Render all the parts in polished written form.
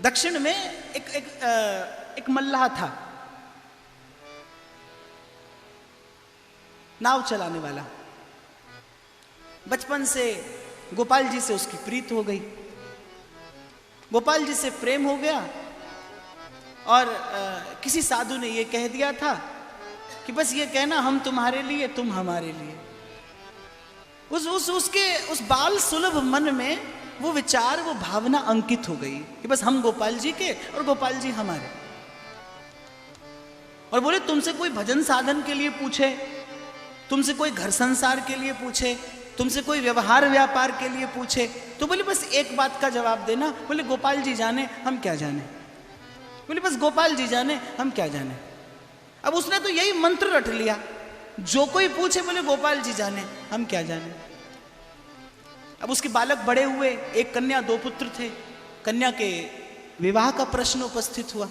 दक्षिण में एक मल्लाह था, नाव चलाने वाला। बचपन से गोपाल जी से उसकी प्रीत हो गई, गोपाल जी से प्रेम हो गया। और किसी साधु ने यह कह दिया था कि बस ये कहना हम तुम्हारे लिए तुम हमारे लिए। उस बाल सुलभ मन में वो विचार, वो भावना अंकित हो गई कि बस हम गोपाल जी के और गोपाल जी हमारे। और बोले तुमसे कोई भजन साधन के लिए पूछे, तुमसे कोई घर संसार के लिए पूछे, तुमसे कोई व्यवहार व्यापार के लिए पूछे, तो बोले बस एक बात का जवाब देना। बोले गोपाल जी जाने हम क्या जाने। बोले बस गोपाल जी जाने हम क्या जाने। अब उसने तो यही मंत्र रट लिया, जो कोई पूछे बोले गोपाल जी जाने हम क्या जाने। अब उसके बालक बड़े हुए, एक कन्या दो पुत्र थे। कन्या के विवाह का प्रश्न उपस्थित हुआ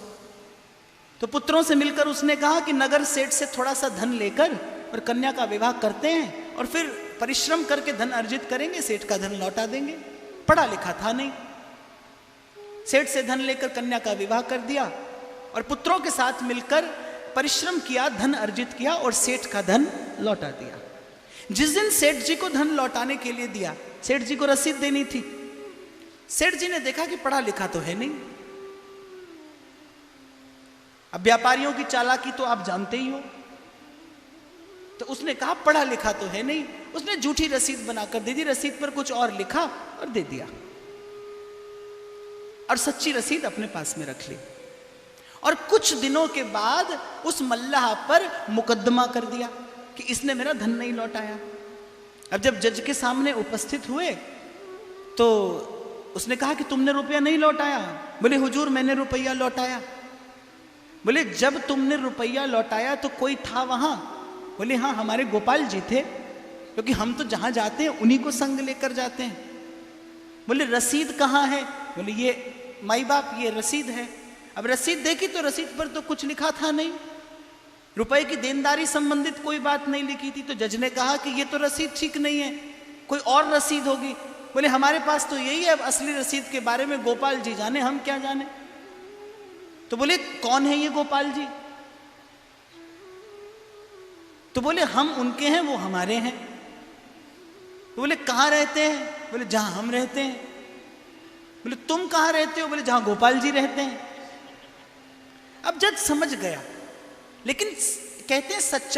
तो पुत्रों से मिलकर उसने कहा कि नगर सेठ से थोड़ा सा धन लेकर और कन्या का विवाह करते हैं और फिर परिश्रम करके धन अर्जित करेंगे, सेठ का धन लौटा देंगे। पढ़ा लिखा था नहीं, सेठ से धन लेकर कन्या का विवाह कर दिया और पुत्रों के साथ मिलकर परिश्रम किया, धन अर्जित किया और सेठ का धन लौटा दिया। जिस दिन सेठ जी को धन लौटाने के लिए दिया, सेठ जी को रसीद देनी थी। सेठ जी ने देखा कि पढ़ा लिखा तो है नहीं। अब व्यापारियों की चालाकी तो आप जानते ही हो, तो उसने कहा पढ़ा लिखा तो है नहीं। उसने झूठी रसीद बनाकर दे दी, रसीद पर कुछ और लिखा और दे दिया और सच्ची रसीद अपने पास में रख ली। और कुछ दिनों के बाद उस मल्लाह पर मुकदमा कर दिया कि इसने मेरा धन नहीं लौटाया। अब जब जज के सामने उपस्थित हुए तो उसने कहा कि तुमने रुपया नहीं लौटाया। बोले हुजूर मैंने रुपया लौटाया। बोले जब तुमने रुपया लौटाया तो कोई था वहां। बोले हाँ हमारे गोपाल जी थे, क्योंकि हम तो जहां जाते हैं उन्हीं को संग लेकर जाते हैं। बोले रसीद कहाँ है। बोले ये माई बाप ये रसीद है। अब रसीद देखी तो रसीद पर तो कुछ लिखा था नहीं, रुपए की देनदारी संबंधित कोई बात नहीं लिखी थी। तो जज ने कहा कि ये तो रसीद ठीक नहीं है, कोई और रसीद होगी। बोले हमारे पास तो यही है, अब असली रसीद के बारे में गोपाल जी जाने हम क्या जाने। तो बोले कौन है ये गोपाल जी। तो बोले हम उनके हैं वो हमारे हैं। तो बोले कहाँ रहते हैं। बोले जहां हम रहते हैं। बोले तुम कहाँ रहते हो। बोले जहां गोपाल जी रहते हैं। अब जज समझ गया, लेकिन कहते हैं सच्चा